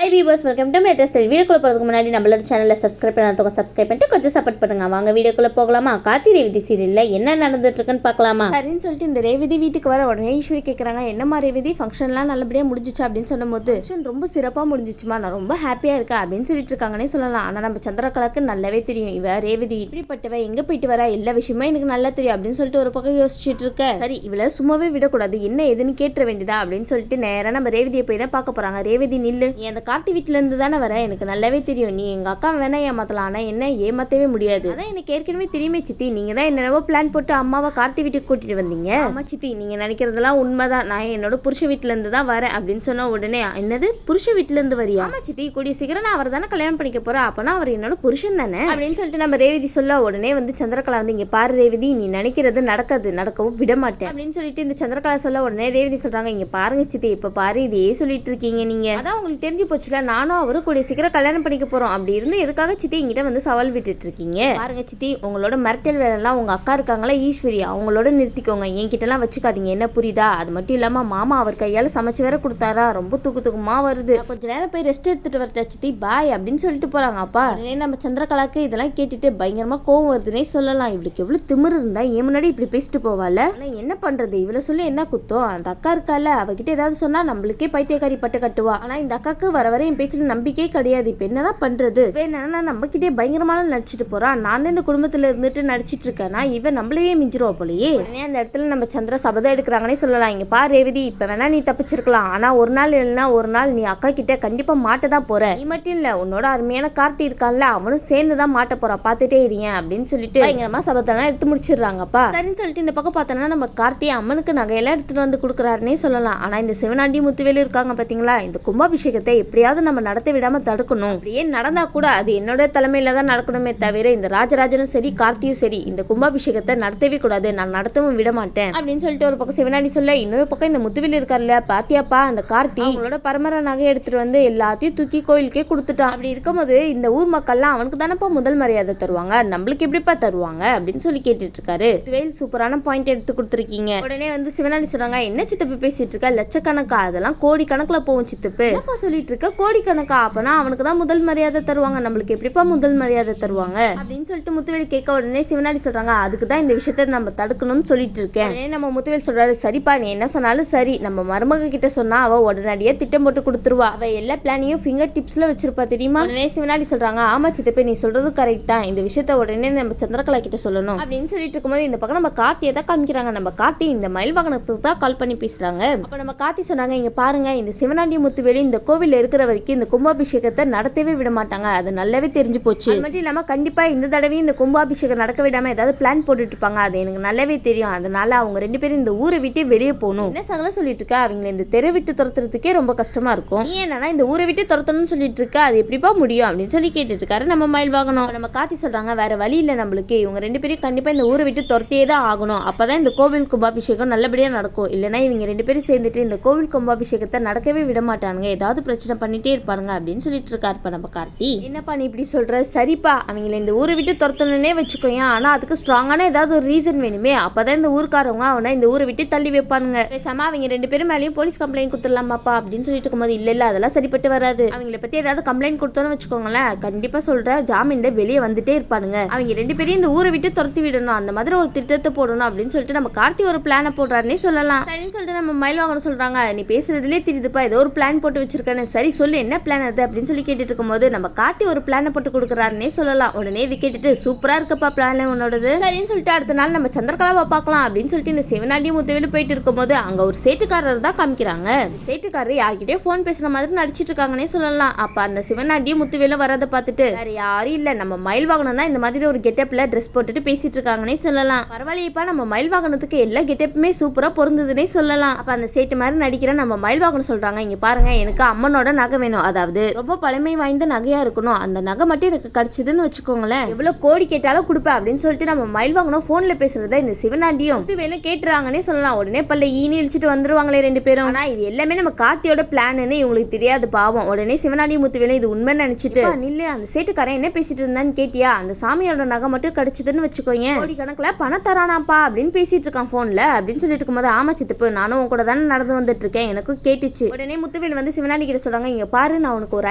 Hi viewers, welcome to latest style. வீடியோக்குள்ள போகிறதுக்கு முன்னாடி நம்மளோட சேனலை சப்ஸ்கிரைப் பண்ணாதவங்க சப்ஸ்கிரைப் பண்ணிட்டு கொஞ்சம் சப்போர்ட் பண்ணுங்க. வாங்க வீடியோக்குள்ள போகலாமா? கார்த்தி ரேவதி சீரியலில் என்ன நடந்துட்டு இருக்குன்னு பார்க்கலாமா? சரின்னு சொல்லிட்டு இந்த ரேவதி வீட்டுக்கு வர உடனே ஈஸ்வரி கேட்குறாங்க, என்னம்மா ரேவதி ஃபங்க்ஷன்லாம் நல்லபடியாக முடிஞ்சிச்சு அப்படின்னு சொல்லும்போது, ஃபங்க்ஷன் ரொம்ப சிறப்பாக முடிஞ்சிச்சுமா, நான் ரொம்ப ஹாப்பியாக இருக்கேன் அப்படின்னு சொல்லிட்டு இருக்காங்கன்னே சொல்லலாம். ஆனால் நம்ம சந்திரகலாக்கு நல்லாவே தெரியும் இவ ரேவதி இப்படிப்பட்டவ, எங்கே போயிட்டு வர எல்லா விஷயமே எனக்கு நல்லா தெரியும் அப்படின்னு சொல்லிட்டு ஒரு பக்கம் யோசிச்சுட்டு இருக்க. சரி, இவளை சும்மாவே விடக்கூடாது, என்ன எதுன்னு கேட்டுற வேண்டியதா அப்படின்னு சொல்லிட்டு நேராக நம்ம ரேவதியை போய் தான் பார்க்க போறாங்க. ரேவதி நில்லு, நீ அந்த கார்த்தி வீட்டுல இருந்து தானே வர, எனக்கு நல்லாவே தெரியும். நீ எங்க அக்கா வேணா ஏமாத்தலாம், ஆனா என்ன ஏமாத்தவே முடியாது. அதான் எனக்கு ஏற்கனவே தெரியுமே சித்தி, நீங்க தான் என்னவோ பிளான் போட்டு அம்மாவை கார்த்தி வீட்டுக்கு கூட்டிட்டு வந்தீங்க. ஆமா சித்தி, நீங்க நினைக்கிறதெல்லாம் உண்மைதான். நான் என்னோட புருஷ வீட்டுல இருந்து தான் வரேன் அப்படின்னு சொன்ன உடனே, என்னது புருஷ வீட்டுல இருந்து வரியா? ஆமா சித்தி, கூடிய சீக்கிரம் நான் அவர் தானே கல்யாணம் பண்ணிக்க போறேன், அப்பனா அவர் என்னோட புருஷன் தானே அப்படின்னு சொல்லிட்டு நம்ம ரேவதி சொல்ல உடனே வந்து சந்திரகலா வந்து, இங்க பாரு ரேவதி, நீ நினைக்கிறது நடக்காது, நடக்கவும் விட மாட்டேன் அப்படின்னு சொல்லிட்டு இந்த சந்திரகலா சொல்ல உடனே ரேவதி சொல்றாங்க, இங்க பாருங்க சித்தி, இப்ப பாரு இதையே சொல்லிட்டு இருக்கீங்க நீங்க. அதான் உங்களுக்கு தெரிஞ்சு போச்சுல, நானும் அவரும் கூடிய சீக்கிரம் கல்யாணம் பண்ணிக்க போறோம். அப்படி இருந்து எதுக்காக சித்தி என்கிட்ட வந்து சவால் விட்டுட்டு இருக்கீங்க? பாருங்க சித்தி, உங்களோட மிரட்டல் வேலைலாம் உங்க அக்கா இருக்காங்களா ஈஸ்வரி, அவங்களோட நிறுத்திக்கோங்க, என்கிட்ட எல்லாம் வச்சுக்காதீங்க, என்ன புரியுதா? அது மட்டும் இல்லாம மாமா அவர் கையால சமைச்சு வேற கொடுத்தாரா, ரொம்ப தூக்கமா வருது, கொஞ்ச நேரம் போய் ரெஸ்ட் எடுத்துட்டு வரட்டா சித்தி, பாய் அப்படின்னு சொல்லிட்டு போறாங்க. அப்பா நம்ம சந்திரகலாக்கு இதெல்லாம் கேட்டுட்டு பயங்கரமா கோவம் வருதுன்னே சொல்லலாம். இவளுக்கு எவ்வளவு திமிரு இருந்தா ஏன் முன்னாடி இப்படி பேசிட்டு போவால. ஆனா என்ன பண்றது, இவளை சொல்லி என்ன குத்தம்? அந்த அக்கா இருக்கால, அவகிட்ட ஏதாவது சொன்னா நம்மளுக்கே பைத்தியக்காரி பட்டு கட்டுவா. ஆனா இந்த அக்காக்கு வர வர என் பேச்சுல நம்பிக்கையே கிடையாது. இப்ப என்னதான் பண்றது? வேணா நம்ம கிட்டே பயங்கரமான நடிச்சிட்டு போறா, நான் இந்த குடும்பத்துல இருந்துட்டு நடிச்சிட்டு இருக்கேன்னா இவன் நம்மளையே மிஞ்சிருவா போலயே. உடனே அந்த இடத்துல நம்ம சந்திர சபதம் எடுக்கிறாங்கன்னே சொல்லலாம். இங்க பா ரேவதி, இப்ப வேணா நீ தப்பிச்சிருக்கலாம், ஆனா ஒரு நாள் இல்லைன்னா ஒரு நாள் நீ அக்கா கிட்ட கண்டிப்பா மாட்டதான் போற. நீ மட்டும் இல்ல, உன்னோட அருமையான கார்த்தி இருக்கான்ல, அவனும் சேர்ந்துதான் மாட்ட போறான், பாத்துட்டே இருயேன் அப்படின்னு சொல்லிட்டு பயங்கரமா சபதெல்லாம் எடுத்து முடிச்சிடுறாங்கப்பா. சரின்னு சொல்லிட்டு இந்த பக்கம் பார்த்தோன்னா நம்ம கார்த்தி அம்மனுக்கு நகையெல்லாம் எடுத்துட்டு வந்து கொடுக்குறாருன்னே சொல்லலாம். ஆனா இந்த சிவனாண்டி முத்துவேலு இருக்காங்க பாத்தீங்களா, இந்த கும்பாபிஷேகத்தை எப்படியாவது நம்ம நடத்த விடாம தடுக்கணும். அப்படியே நடந்தா கூட அது என்னோட தலைமையில தான் நடக்கணுமே தவிர இந்த ராஜராஜனும் சரி கார்த்தியும் சரி இந்த கும்பாபிஷேகத்தை நடத்தவே கூடாது, நான் நடத்தவும் விட மாட்டேன் அப்படின்னு சொல்லிட்டு ஒரு பக்கம் சிவனாண்டி சொல்ல, இன்னொரு பக்கம் இந்த முத்துவேலு இருக்கார்ல, பாத்தியாப்பா அந்த கார்த்தி அவங்களோட பரம்பரை நகை எடுத்துட்டு வந்து எல்லாத்தையும் தூக்கி கோயிலுக்கே கொடுத்துட்டான். அப்படி இருக்கும்போது இந்த ஊர் மக்கள்லாம் அவனுக்கு தானப்பா முதல் மரியாதை தருவாங்க, நம்மளுக்கு எப்படிப்பா தருவாங்க அப்படின்னு சொல்லி கேட்டுட்டு இருக்காரு. முத்துவேல் சூப்பரான பாயிண்ட் எடுத்து கொடுத்துருக்கீங்க. உடனே வந்து சிவனாண்டி சொல்றாங்க, என்ன சித்தப்பு பேசிட்டு இருக்க, லட்சக்கணக்கா, அதெல்லாம் கோடி கணக்குல போகும் சித்தப்பு, என்னப்பா சொல்லிட்டு இருக்க, கோடி கணக்கா? அப்பனா அவனுக்கு தான் முதல் மரியாதை தருவாங்க, நம்மளுக்கு எப்படிப்பா முதல் மரியாதை தருவாங்க அப்படின்னு சொல்லிட்டு முத்துவேல் கேட்க உடனே சிவனாடி சொல்றாங்க, அதுக்கு தான் இந்த விஷயத்த நம்ம தடுக்கணும்னு சொல்லிட்டு இருக்கேன். நம்ம முத்துவேல் சொல்றாரு, சரிப்பா நீ என்ன சொன்னாலும் சரி, நம்ம மருமக கிட்ட சொன்னா அவ உடனடியே திட்டம் போட்டு கொடுத்துருவா, அவ எல்லா பிளானையும் ஃபிங்கர் டிப்ஸ்ல வச்சிருப்பா தெரியுமா. உடனே சிவனாடி சொல்றாங்க, ஆமா சித்தப்பே நீ சொல்றது கரெக்ட் தான், இந்த விஷயத்த உடனே நம்ம சந்திரகலா கிட்ட சொல்லணும் அப்படின்னு சொல்லிட்டு இருக்கும்போது இந்த பக்கம் நம்ம கார்த்தியை தான் காமிக்கிறாங்க. நம்ம கார்த்தி இந்த மயில் வாகனத்துக்கு தான் கால் பண்ணி பேசுறாங்க. அப்ப நம்ம கார்த்தி சொன்னாங்க, இங்க பாருங்க, இந்த சிவனாண்டி முத்துவேலு இந்த கோவில் இருக்கிற வரைக்கும் இந்த கும்பாபிஷேகத்தை நடத்தவே விட மாட்டாங்க, அது நல்லாவே தெரிஞ்சு போச்சு. அது மட்டும் இல்லாம கண்டிப்பா இந்த தடவையும் இந்த கும்பாபிஷேகம் நடக்க விடாம ஏதாவது பிளான் போட்டுட்டு இருப்பாங்க, அது எனக்கு நல்லாவே தெரியும். அதனால அவங்க ரெண்டு பேரும் இந்த ஊரை விட்டு வெளியே போகணும். என்ன சகலம் சொல்லிட்டு இருக்கா, அவங்க இந்த தெரு விட்டு துரத்துறதுக்கே ரொம்ப கஷ்டமா இருக்கும், நீ என்னன்னா இந்த ஊரை விட்டு துரத்தணும்னு சொல்லிட்டு இருக்கா, அது எப்படிப்பா முடியும் அப்படின்னு சொல்லி கேட்டுட்டு இருக்காரு நம்ம மயில் வாகனம். நம்ம கார்த்தி சொல்றாங்க, வேற வழி இல்லை நம்மளுக்கு, இவங்க ரெண்டு பேரும் கண்டிப்பா இந்த ஊரை விட்டு துரத்தியே தான் ஆகணும், அப்பதான் இந்த கோவில் கும்பாபிஷேகம் நல்லபடியா நடக்கும், இல்லைன்னா இவங்க ரெண்டு பேரும் சேர்ந்துட்டு இந்த கோவில் கும்பாபிஷேகத்தை நடக்கவே விட மாட்டானுங்க, ஏதாவது பிரச்சனை பண்ணிட்டே இருப்பாங்க அப்படின்னு சொல்லிட்டு இருக்காருப்பா நம்ம கார்த்தி. என்னப்பா நீ இப்படி சொல்ற? சரிப்பா, அவங்கள இந்த ஊரை விட்டு துரத்தணும்னே வச்சுக்கோங்க, ஆனா அதுக்கு ஸ்ட்ராங்கான ஏதாவது ஒரு ரீசன் வேணுமே, அப்பதான் இந்த ஊருக்காரவங்க அவனை இந்த ஊரை விட்டு தள்ளி வைப்பானுங்க. பேசாம அவங்க ரெண்டு பேரும் மேலேயும் போலீஸ் கம்ப்ளைண்ட் கொடுத்துடலாமாப்பா அப்படின்னு சொல்லிட்டு இருக்கும்போது, இல்ல அதெல்லாம் சரிப்பட்டு வராது, அவங்களை பத்தி ஏதாவது கம்ப்ளைண்ட் கொடுத்தோன்னு வச்சுக்கோங்களேன், கண்டிப்பா சொல்ற ஜாமீன்ல வெளியே வந்துட்டே இருப்பானுங்க, அவங்க ரெண்டு பேரும் இந்த ஊரை விட்டு துரத்தி விடணும், அந்த மாதிரி ஒரு திட்டத்தை போடணும் அப்படின்னு சொல்லிட்டு நம்ம கார்த்தி ஒரு பிளான போடுறாருன்னே சொல்லலாம். சரின்னு சொல்லிட்டு நம்ம மயில் வாங்கணும் சொல்றாங்க, நீ பேசுறதுலேயே தெரியுதுப்பா ஏதோ ஒரு பிளான் போட்டு வச்சிருக்கேன்னு, சரி சொல்லு என்ன பிளான் அது அப்படின்னு சொல்லி கேட்டுட்டு இருக்கும்போது நம்ம கார்த்தி ஒரு பிளான போட்டு கொடுக்குறாருன்னே சொல்லலாம். உடனே இது கேட்டுட்டு சூப்பரா இருக்கப்பா பிளான் உன்னோடது சரின்னு சொல்லிட்டு அடுத்த நாள் நம்ம சந்திரகலாவை பார்க்கலாம் அப்படின்னு சொல்லிட்டு இந்த சிவனாண்டி முத்துவேலு போயிட்டு இருக்கும்போது அங்க ஒரு சேட்டுக்காரர் தான் காமிக்கிறாங்க. சேட்டுக்காரர் யார்கிட்டயே போன் பேசுற மாதிரி நடிச்சிட்டு இருக்காங்கன்னே சொல்லலாம். அப்ப அந்த சிவனாண்டி முத்துவேலு வரதை பார்த்துட்டு வேற யாரும் இல்ல, நம்ம மயில் வாகனம் தான் இந்த மாதிரி ஒரு கெட்டப்ல ட்ரெஸ் போட்டுட்டு பேசிட்டு இருக்காங்கன்னே சொல்லலாம். பரவாயில்லையப்பா, நம்ம மயில் வாகனத்துக்கு எல்லா கெட்டப்புமே சூப்பரா பொருந்ததுன்னே சொல்லலாம். அப்ப அந்த சேட்டு மாதிரி நடிக்கிற நம்ம மயில் வாகனம் சொல்றாங்க, இங்க பாருங்க, எனக்கு அம்மனோட நகை வேணும், அதாவது ரொம்ப பழமை வாய்ந்த நகையா இருக்கணும், அந்த நகை மட்டும் எனக்கு கிடைச்சதுன்னு வச்சுக்கோங்களேன், எவ்வளவு கோடி கேட்டாலும் கொடுப்பேன் அப்படின்னு சொல்லிட்டு நம்ம மயில் வாங்கணும் போன்ல பேசுறத இந்த சிவனாண்டியும் முத்துவேலும் கேட்டுறாங்கன்னே சொல்லலாம். உடனே பல்ல ஈனி இழிச்சிட்டு வந்துருவாங்களே ரெண்டு பேரும். ஆனா இது எல்லாமே நம்ம கார்த்தியோட பிளான்னு இவங்களுக்கு தெரியாது பாவம். உடனே சிவனாண்டி முத்துவேலும் இது உண்மை நினைச்சிட்டு, நில்லு, அந்த சேட்டுக்காரன் என்ன பேசிட்டு இருந்தான்னு கேட்டியா, அந்த சாமியோட நகை மட்டும் கிடைச்சதுன்னு வச்சுக்கோங்க, கோடி கணக்குல பணம் தரானாப்பா அப்படின்னு பேசிட்டு இருக்கான் போன்ல அப்படின்னு சொல்லிட்டு இருக்கும்போது, ஆமா சித்தப்பு நானும் உன் கூட தானே நடந்து வந்துட்டு இருக்கேன், எனக்கும் கேட்டுச்சு. உடனே முத்துவேல் வந்து சிவனாண்டி கிட்ட சொல்றாங்க, இங்க பாரு நான் உனக்கு ஒரு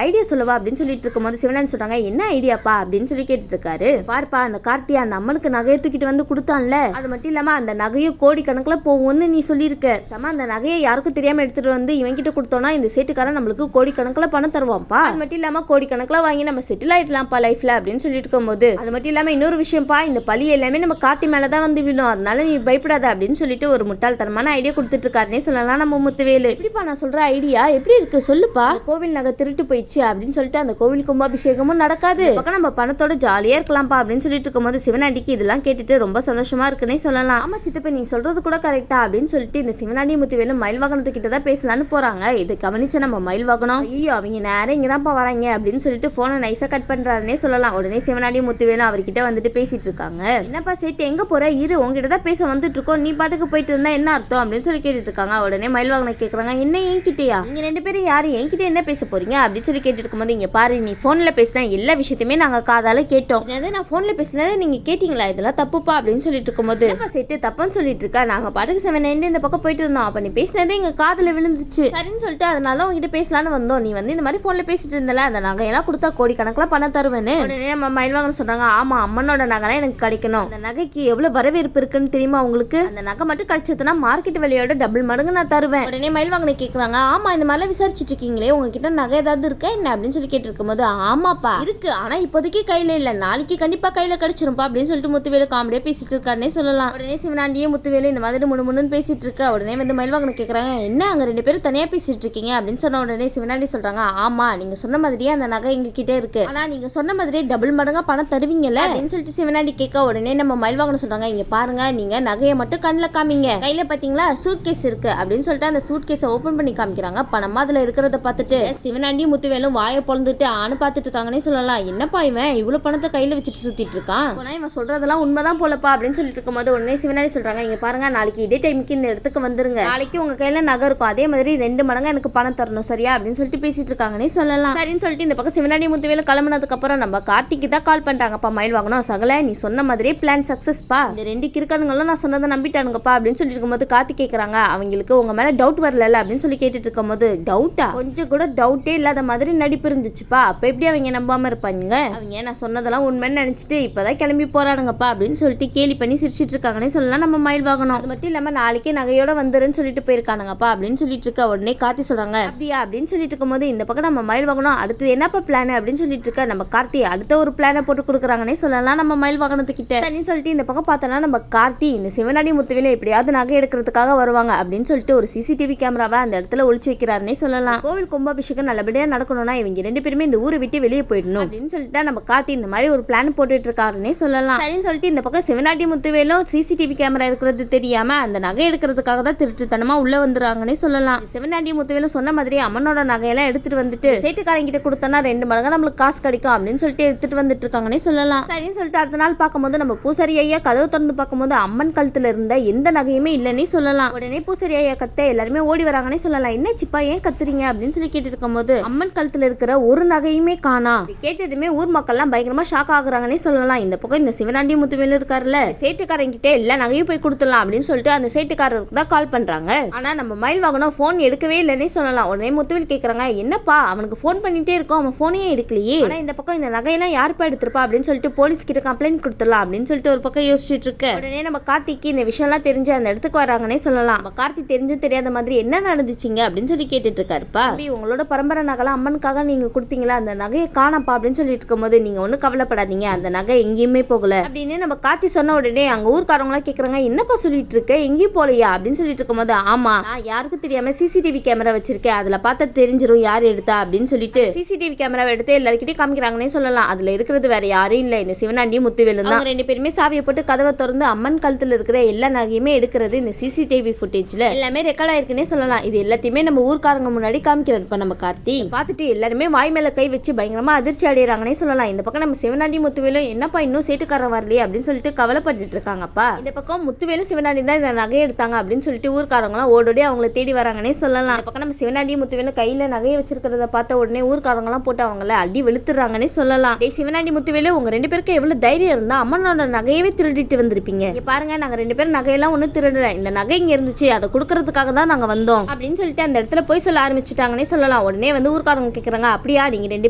ஐடியா சொல்லவா அப்படின்னு சொல்லிட்டு இருக்கும்போது சிவனாண்டி சொல்றாங்க என்ன ஐடியாப்பா அப்படின்னு சொல்லி கேட்டுட்டு இருக்காரு. பாருப்பா அந்த கார்த்தியா அந்த அம்மனுக்கு நகையை தூக்கிட்டு வந்து கொடுத்தான்ல, அது மட்டும் இல்லாம அந்த நகையும் கோடி கணக்குல போகும்னு நீ சொல்லியிருக்க. சம அந்த நகையை யாருக்கும் தெரியாம எடுத்துட்டு வந்து இவன் கிட்ட கொடுத்தோம்னா இந்த சேட்டுக்காரன் நம்மளுக்கு கோடி கணக்குல பணம் தருவான்ப்பா. அது மட்டும் இல்லாம கோடி கணக்குல வாங்கி நம்ம செட்டில் ஆயிடலாம்ப்பா லைஃப்ல அப்படின்னு சொல்லிட்டு இருக்கும்போது, அது மட்டும் இல்லாம இன்னொரு விஷயம்ப்பா, இந்த பழி எல்லாமே நம்ம கார்த்தி மேலதான் வந்து விழும், அதனால நீ பயப்படாத அப்படின்னு சொல்லிட்டு ஒரு முட்டாள்தனமான ஐடியா கொடுத்துட்டு இருக்காருன்னே சொல்லலாம் நம்ம முத்துவேலு. எப்படிப்பா நான் சொல்ற ஐடியா எப்படி இருக்கு சொல்லுப்பா. கோவில் நகை திருட்டு போயிடுச்சு அப்படின்னு சொல்லிட்டு அந்த கோவில் கும்பாபிஷேகமும் நடக்காது, பக்கம் நம்ம பணத்தோட ஜாலியா இருக்கலாம்ப்பா அப்படின்னு சொல்லிட்டு இருக்கும்போது சிவனாண்டிக்கு இதெல்லாம் கேட்டுட்டு ரொம்ப சந்தோஷமா இருக்குன்னே சொல்லலாம். ஆமா சித்தப்ப நீ சொல்றது கூட கரெக்டா அப்படின்னு சொல்லிட்டு இந்த சிவனாண்டி முத்துவேலு மயில் வாகனத்துக்கிட்ட தான் பேசலான்னு போறாங்க. இது கவனிச்ச நம்ம மயில் வாகனம் ஐயோ அவங்க நேரம் இங்கதான்ப்பா வராங்க அப்படின்னு சொல்லிட்டு போனை நைஸா கட் பண்றாருன்னே சொல்லலாம். உடனே சிவனாண்டி முத்துவேலு அவர்கிட்ட வந்துட்டு பேசிட்டு இருக்காங்க. என்னப்பா சேட்டு எங்க போற, இரு உங்ககிட்ட தான் பேச வந்துட்டு இருக்கோம், நீ பாட்டுக்கு போயிட்டு இருந்தா என்ன அர்த்தம் அப்படின்னு சொல்லி கேட்டுட்டு இருக்காங்க. உடனே மயில் வாகனம் கேக்குறாங்க என்ன என்கிட்டயா, நீங்க ரெண்டு பேரும் யாரு என்கிட்ட என்ன பேச போறீங்க அப்படின்னு சொல்லி கேட்டு இருக்கும்போது, இங்க பாரு நீ போன்ல பேசின எல்லா விஷயத்தையுமே நாங்க காதால கேட்டோம், நான் போன்ல பேசினதை நீங்க கேட்டீங்களா, இதெல்லாம் தப்புப்பா அப்படின்னு சொல்லிட்டு இருக்கும்போது, சேட்டு தப்புன்னு சொல்லிட்டு இருக்கா, நாங்க பாட்டுக்கு செவனேண்டு இந்த பக்கம் போயிட்டு இருந்தோம், அப்ப நீ பேசினதே எங்க காதுல விழுந்துச்சு சரின்னு சொல்லிட்டு அதனால உங்ககிட்ட பேசலான்னு வந்தோம், நீ வந்து இந்த மாதிரி போன்ல பேசிட்டு இருந்தல அந்த நகையெல்லாம் கொடுத்தா கோடி கணக்குல பணம் தருவேன்னு. உடனே நம்ம மயில் வாகனம் சொல்றாங்க ஆமா அம்மனோட நகைலாம் எனக்கு கிடைக்கணும், அந்த நகைக்கு எவ்வளவு வரவேற்பு இருக்குன்னு தெரியுமா உங்களுக்கு, அந்த நகை மட்டும் கிடைச்சதுன்னா மார்க்கெட் விலையோட டபுள் மடங்கு நான் தருவேன். உடனே மயில் வாகனம் கேட்கறாங்க ஆமா இந்த மாதிரி விசாரிச்சுட்டு இருக்கீங்களே உங்ககிட்ட நகை ஏதாவது இருக்கா என்ன அப்படின்னு சொல்லி கேட்டு இருக்கும்போது, ஆமாப்பா இருக்கு ஆனா இப்போதைக்கு கையில இல்ல, நாளைக்கு கண்டிப்பா கையில கிடைச்சிருப்பா அப்படின்னு சொல்லிட்டு முத்துவேலு காமெடியா பேசிட்டு இருக்காருன்னே சொல்லலாம். உடனே சிவனாண்டியே முத்துவேலு இந்த மாதிரி முன்னு பேசிட்டு இருக்க. உடனே வந்து மயில்வாகனம் கேக்குறாங்க என்ன அங்க ரெண்டு பேரும் தனியா பேசிட்டு இருக்கீங்க அப்படின்னு சொன்ன உடனே சிவனாண்டி சொல்றாங்க ஆமா நீங்க சொன்ன மாதிரியே அந்த நகை எங்க கிட்ட இருக்கு, ஆனா நீங்க சொன்ன மாதிரியே டபுள் மடங்கா பணம் தருவீங்கல்ல அப்படின்னு சொல்லிட்டு சிவனாண்டி கேட்க. உடனே நம்ம மயில்வாகனம் சொல்றாங்க இங்க பாருங்க நீங்க நகையை மட்டும் கண்ணில் காமிங்க, கையில பாத்தீங்களா சூட் கேஸ் இருக்கு அப்படின்னு சொல்லிட்டு அந்த சூட் கேஸை ஓபன் பண்ணி காமிக்கிறாங்க. பணமா அதுல இருக்கிறத பார்த்துட்டு சிவனாண்டி முத்துவேலும் வாயை பொழந்துட்டு ஆணு பார்த்துட்டு இருக்காங்கன்னே சொல்லலாம். என்னப்பா இவன் இவ்வளவு பணத்தை கையில வச்சுட்டு சுத்திட்டு இருக்கான், இவன் சொல்றதெல்லாம் உண்மைதான் போலப்பா அப்படின்னு சொல்லிட்டு இருக்கும்போது உடனே சிவனாண்டி சொல்றாங்க இங்க பாருங்க நாளைக்கு இதே டைமுக்கு இந்த இடத்துக்கு வந்துருங்க, நாளைக்கு உங்க கையில நகை இருக்கும் அதே மாதிரி 2 மடங்கு எனக்கு பணம் தரணும் சரியா அப்படின்னு சொல்லிட்டு பேசிட்டு இருக்காங்கன்னே சொல்லலாம். சரின்னு சொல்லிட்டு இந்த பக்கம் சிவனாண்டி முத்துவேலு கிளம்பினதுக்கு அப்புறம் நம்ம கார்த்திக்கு தான் கால் பண்றாங்கப்பா மயில் வாங்கணும் சகல நீ சொன்ன மாதிரியே பிளான் சக்சஸ்பா, இந்த 2 கிறுக்கானுங்களும் நான் சொன்னதை நம்பிட்டானுங்கப்பா அப்படின்னு சொல்லிட்டு இருக்கும்போது கார்த்திக் கேட்கறாங்க அவங்களுக்கு உங்க மேல டவுட் வரல அப்படின்னு சொல்லி கேட்டுட்டு இருக்கும்போது, டவுட்டா கொஞ்சம் கூட டவுட்டே இல்லாத மாதிரி நடிப்பு இருந்துச்சுப்பா, அப்ப எப்படி அவங்க நம்பாம இருப்பாங்க, அவங்க நான் சொன்னதெல்லாம் உண்மைன்னு நினைச்சிட்டு இப்பதான் கிளம்பி போறானுங்கப்பா அப்படின்னு சொல்லிட்டு கேலி பண்ணி சிரிச்சிட்டு இருக்காங்கன்னே சொல்லலாம் நம்ம மயில் வாகனம். அது மட்டும் இல்லாம நாளைக்கே நகையோட வந்துருன்னு சொல்லிட்டு போயிருக்கானுங்கப்பா அப்படின்னு சொல்லிட்டு இருக்க. உடனே கார்த்தி சொல்றாங்க அப்படியா அப்படின்னு சொல்லிட்டு இருக்கும்போது இந்த பக்கம் நம்ம மயில் வாகனம் அடுத்து என்னப்பா பிளான் அப்படின்னு சொல்லிட்டு இருக்க. நம்ம கார்த்தி அடுத்த ஒரு பிளானை போட்டு கொடுக்குறாங்கன்னே சொல்லலாம் நம்ம மயில் வாகனத்துக்கிட்ட. சரின்னு சொல்லிட்டு இந்த பக்கம் பார்த்தோம்னா நம்ம கார்த்தி இந்த சிவனாண்டி முத்துவேலு எப்படியாவது நகை எடுக்கிறதுக்காக வருவாங்க அப்படின்னு சொல்லிட்டு ஒரு சிசிடிவி கேமராவை அந்த இடத்துல ஒளிச்சு வைக்கிறாருன்னே சொல்லலாம். கோவில் கும்பாபிஷேகம் நல்லபடியா நடக்கணும்னா இவங்க 2 பேருமே இந்த ஊரை விட்டு வெளியே போயிடணும் அப்படின்னு சொல்லிட்டு நம்ம கார்த்தி இந்த மாதிரி ஒரு பிளான் போட்டுட்டு இருக்காருன்னே சொல்லலாம். சரின்னு சொல்லிட்டு இந்த பக்கம் சிவனாண்டி முத்துவேலும் சிசிடிவி கேமரா இருக்கிறது தெரியாம அந்த நகை எடுக்கிறதுக்காக தான் திருட்டுத்தனமா உள்ள வந்துறாங்கன்னே சொல்லலாம். சிவனாண்டி முத்துவேலும் சொன்ன மாதிரி அம்மனோட நகையெல்லாம் எடுத்துட்டு வந்துட்டு சேட்டுக்காரங்க கிட்ட கொடுத்தோம்னா 2 மடங்கு நம்மளுக்கு காசு கிடைக்கும் அப்படின்னு சொல்லிட்டு எடுத்துட்டு வந்துட்டு இருக்காங்கன்னே சொல்லலாம். சரின்னு சொல்லிட்டு அடுத்த நாள் பார்க்கும்போது நம்ம பூசாரி ஐயா கதவு திறந்து பார்க்கும்போது அம்மன் கழுத்துல இருந்த எந்த நகையுமே இல்லைன்னே சொல்லலாம். உடனே பூசாரி ஐயா கத்த எல்லாருமே ஓடி வராங்கன்னே சொல்லலாம். என்ன சிப்பா ஏன் கத்துறீங்க அப்படின்னு சொல்லி கேட்டு இருக்கும்போது அம்மன் கழுத்துல இருக்கிற ஒரு நகையுமே காணா. கேட்டதுமே ஊர் மக்கள்லாம் பயங்கரமா ஷாக் ஆகுறாங்கன்னே சொல்லலாம். இந்த பக்கம் இந்த சிவனாண்டி முத்துவேலு இருக்காருல்ல சேட்டுக்காரங்க கிட்ட எல்லா நகையும் போய் கொடுத்துடலாம் அப்படின்னு சொல்லிட்டு அந்த சேட்டுக்காரருக்கு தான் கால் பண்றாங்க. ஆனா நம்ம மயில் வாகனம் போன் எடுக்கவே இல்லைன்னே சொல்லலாம். உடனே முத்துவேல் கேக்குறாங்க என்னப்பா அவனுக்கு போன் பண்ணிட்டே இருக்கோம் அவன் போனையே எடுக்கலையே, ஆனா இந்த பக்கம் இந்த நகையெல்லாம் யாருப்பா எடுத்திருப்பா அப்படின்னு சொல்லிட்டு போலீஸ் கிட்ட கம்ப்ளைண்ட் கொடுத்துடலாம் அப்படின்னு சொல்லிட்டு ஒரு பக்கம் யோசிச்சுட்டு இருக்கு. உடனே நம்ம கார்த்திக்கு இந்த விஷயம் எல்லாம் தெரிஞ்சு அந்த இடத்துக்கு வராங்கன்னே சொல்லலாம். நம்ம கார்த்திக் தெரிஞ்சும் தெரியாத மாதிரி என்ன நடந்துச்சுங்க அப்படின்னு சொல்லி கேட்டுட்டு இருக்காருப்பா. உங்களோட பரம்பரை நகைலாம் அம்மனுக்காக நீங்க கொடுத்தீங்களா அந்த நகையை காணப்பா அப்படின்னு சொல்லிட்டு இருக்கும்போது நீங்க ஒன்னும் கவலைப்படாதீங்க அந்த நகை எங்கேயுமே போகல அப்படின்னு நம்ம கார்த்தி சொன்ன உடனே அங்க ஊர்க்காரங்களா கேக்குறாங்க என்னப்பா சொல்லிட்டு இருக்க எங்கேயும் போலையா அப்படின்னு சொல்லிட்டு இருக்கும்போது ஆமா நான் யாருக்கும் தெரியாம சிசிடிவி கேமரா வச்சிருக்கேன் அதுல பார்த்தா தெரிஞ்சிரும் யார் எடுத்தா அப்படின்னு சொல்லிட்டு சிசிடிவி கேமரா எடுத்து எல்லாருக்கிட்டையும் காமிக்கிறாங்கன்னே சொல்லலாம். அதுல இருக்கிறது வேற யாரும் இல்ல இந்த சிவனாண்டியும் முத்துவேலு தான். 2 பேருமே சாவியை போட்டு கதவை திறந்து அம்மன் கழுத்துல இருக்கிற எல்லா நகையுமே எடுக்கிறது இந்த சிசிடிவி ஃபுட்டேஜ்ல எல்லாமே ரெக்கார்ட் ஆயிருக்குன்னே சொல்லலாம். இது எல்லாத்தையுமே நம்ம ஊர்க்காரங்க முன்னாடி காமிக்கிறது நம்ம கார்த்தி பார்த்துட்டு எல்லாருமே வாய் மேல கை வச்சு பயங்கரமா அதிர்ச்சி அடைகிறாங்கன்னே சொல்லலாம். இந்த பக்கம் நம்ம சிவனாண்டி முத்துவேலு என்னப்பா இன்னும் சேட்டுக்காரன் வரலையே அப்படின்னு சொல்லிட்டு கவலைப்பட்டு இருக்காங்கப்பா. இந்த பக்கம் முத்துவேலு சிவனாண்டி தான் இந்த நகை எடுத்தாங்க அப்படின்னு சொல்லிட்டு ஊர்க்காரங்களாம் ஓடோடி அவங்களை தேடி வராங்கன்னே சொல்லலாம். இந்த பக்கம் நம்ம சிவனாண்டி முத்துவேலு கையில நகையை வச்சிருக்கிறத பார்த்த உடனே ஊர்க்காரங்களாம் போட்டு அவங்கள அடி வெளுத்துறாங்கன்னே சொல்லலாம். சிவனாண்டி முத்துவேலு உங்க 2 பேருக்கு எவ்வளவு தைரியம் இருந்தா அம்மனோட நகையவே திருடிட்டு வந்திருப்பீங்க, பாருங்க நாங்க 2 பேரும் நகையெல்லாம் ஒண்ணு திருடல இந்த நகை இங்க இருந்துச்சு அதை கொடுக்கறதுக்காக தான் நாங்க வந்தோம் அப்படின்னு சொல்லிட்டு அந்த இடத்துல போய் சொல்ல ஆரம்பிச்சுட்டாங்கன்னே சொல்லலாம். சொல்லலாம். உடனே வந்து ஊர்க்காரங்க கேட்குறாங்க, அப்படியா நீங்கள் 2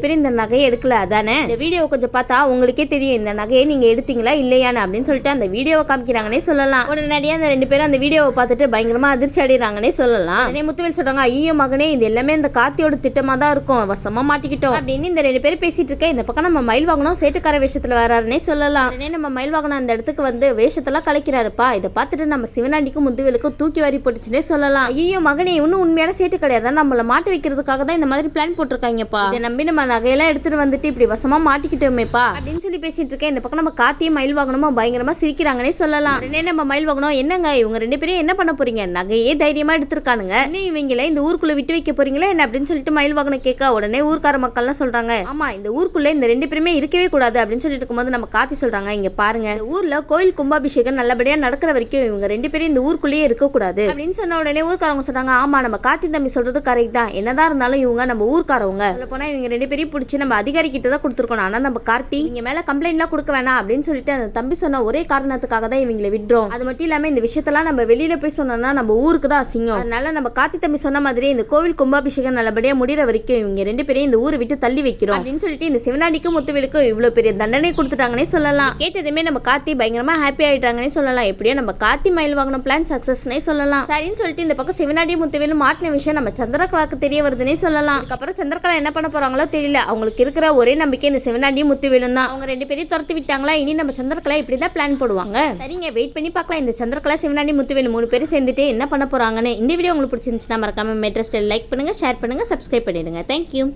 பேரும் இந்த நகையை எடுக்கல அதானே? இந்த வீடியோவை கொஞ்சம் பார்த்தா உங்களுக்கே தெரியும் இந்த நகையை நீங்கள் எடுத்தீங்களா இல்லையான்னு அப்படின்னு சொல்லிட்டு அந்த வீடியோவை காமிக்கிறாங்கன்னே சொல்லலாம். உடனடியாக அந்த 2 பேரும் அந்த வீடியோவை பார்த்துட்டு பயங்கரமா அதிர்ச்சி அடைகிறாங்கன்னே சொல்லலாம். உடனே முத்துவேல் சொல்றாங்க, ஐயோ மகனே இது எல்லாமே இந்த கார்த்தியோட திட்டமாக தான் இருக்கும், வசமா மாட்டிக்கிட்டோம் அப்படின்னு இந்த 2 பேரும் பேசிட்டு இருக்க. இந்த பக்கம் நம்ம மயில் வாகனம் சேட்டுக்கார வேஷத்துல வராருன்னே சொல்லலாம். உடனே நம்ம மயில் வாகனம் அந்த இடத்துக்கு வந்து வேஷத்தெல்லாம் கலைக்கிறாருப்பா. இதை பார்த்துட்டு நம்ம சிவனாண்டிக்கும் முத்துவேலுக்கும் தூக்கி வாரி போட்டுச்சுன்னே சொல்லலாம். ஐயோ மகனே இன்னும் உண்மையான சேட்டு கிடையாது, நம்மள மாட்டி வைக்கிறதுக்காக தான் இந்த மாதிரி பிளான் போட்டிருக்காங்கப்பா. இதை நம்பி நம்ம நகையெல்லாம் எடுத்துட்டு வந்துட்டு இப்படி வசமா மாட்டிக்கிட்டோமேப்பா அப்படின்னு சொல்லி பேசிட்டு இருக்கேன். இந்த பக்கம் நம்ம கார்த்தியும் மயில் வாகனமும் பயங்கரமா சிரிக்கிறாங்கன்னே சொல்லலாம். உடனே நம்ம மயில் வாகனம், என்னங்க இவங்க 2 பேரும் என்ன பண்ண போறீங்க, நகையே தைரியமா எடுத்திருக்கானுங்க, இன்னும் இவங்கள இந்த ஊருக்குள்ள விட்டு வைக்க போறீங்களா என்ன அப்படின்னு சொல்லிட்டு மயில் வாகனம் கேட்க, உடனே ஊர்க்கார மக்கள்லாம் சொல்றாங்க, ஆமா இந்த ஊருக்குள்ள இந்த 2 பேருமே இருக்கவே கூடாது அப்படின்னு சொல்லிட்டு இருக்கும்போது நம்ம கார்த்தி சொல்றாங்க, இங்க பாருங்க ஊர்ல கோயில் கும்பாபிஷேகம் நல்லபடியா நடக்கிற வரைக்கும் இவங்க 2 பேரும் இந்த ஊருக்குள்ளேயே இருக்க கூடாது அப்படின்னு சொன்ன உடனே ஊர்க்காரங்க சொல்றாங்க, ஆமா நம்ம கார்த்தி தம்பி சொல்றது கரெக்ட் தான், என்னதான் இருந்தாலும் இவங்க நம்ம ஊர்க்காரவங்க, சொல்ல போனா இவங்க 2 பேரையும் பிடிச்சி நம்ம அதிகாரி கிட்ட தான் கொடுத்துருக்கணும், ஆனா நம்ம கார்த்தி இங்க மேல கம்ப்ளைண்ட்லாம் கொடுக்க வேணாம் அப்படின்னு சொல்லிட்டு அந்த தம்பி சொன்ன ஒரே காரணத்துக்காக தான் இவங்களை விடுறோம். அது மட்டும் இல்லாம இந்த விஷயத்தெல்லாம் நம்ம வெளியில போய் சொன்னோம்னா நம்ம ஊருக்கு தான் அசிங்கம், அதனால நம்ம கார்த்தி தம்பி சொன்ன மாதிரி இந்த கோவில் கும்பாபிஷேகம் நல்லபடியா முடிகிற வரைக்கும் இவங்க 2 பேரையும் இந்த ஊரை விட்டு தள்ளி வைக்கிறோம் அப்படின்னு சொல்லிட்டு இந்த சிவனாண்டிக்கும் முத்துவேலுக்கும் இவ்வளவு பெரிய தண்டனை கொடுத்துட்டாங்கன்னே சொல்லலாம். கேட்டதுமே நம்ம கார்த்தி பயங்கரமா ஹாப்பி ஆயிட்டாங்கன்னே சொல்லலாம். எப்படியோ நம்ம கார்த்தி மயில் வாங்கின பிளான் சக்சஸ்னே சொல்லலாம். சரின்னு சொல்லிட்டு இந்த பக்கம் சிவனாண்டியும் முத்துவேலும் மாட்டின விஷயம் நம்ம சந்திரகலாக்கு தெரிய வருதுன்னே சொல்லலாம். அதுக்கப்புறம் சந்திரகலா என்ன பண்ண போறாங்களோ தெரியல. அவங்களுக்கு இருக்கிற ஒரே நம்பிக்கை இந்த சிவனாண்டியும் முத்துவேலும் தான். அவங்க 2 பேரையும் துரத்து விட்டாங்களா, இனி நம்ம சந்திரகலா இப்படிதான் பிளான் போடுவாங்க. சரிங்க வெயிட் பண்ணி பார்க்கலாம் இந்த சந்திரகலா சிவனாண்டி முத்துவேலு 3 பேரும் சேர்ந்துட்டு என்ன பண்ண போறாங்கன்னு. இந்த வீடியோ உங்களுக்கு பிடிச்சிருந்துச்சுன்னா மறக்காம மெட்ரஸ்டைல் லைக் பண்ணுங்க, ஷேர் பண்ணுங்க, சப்ஸ்கிரைப் பண்ணிடுங்க. தேங்க்யூ.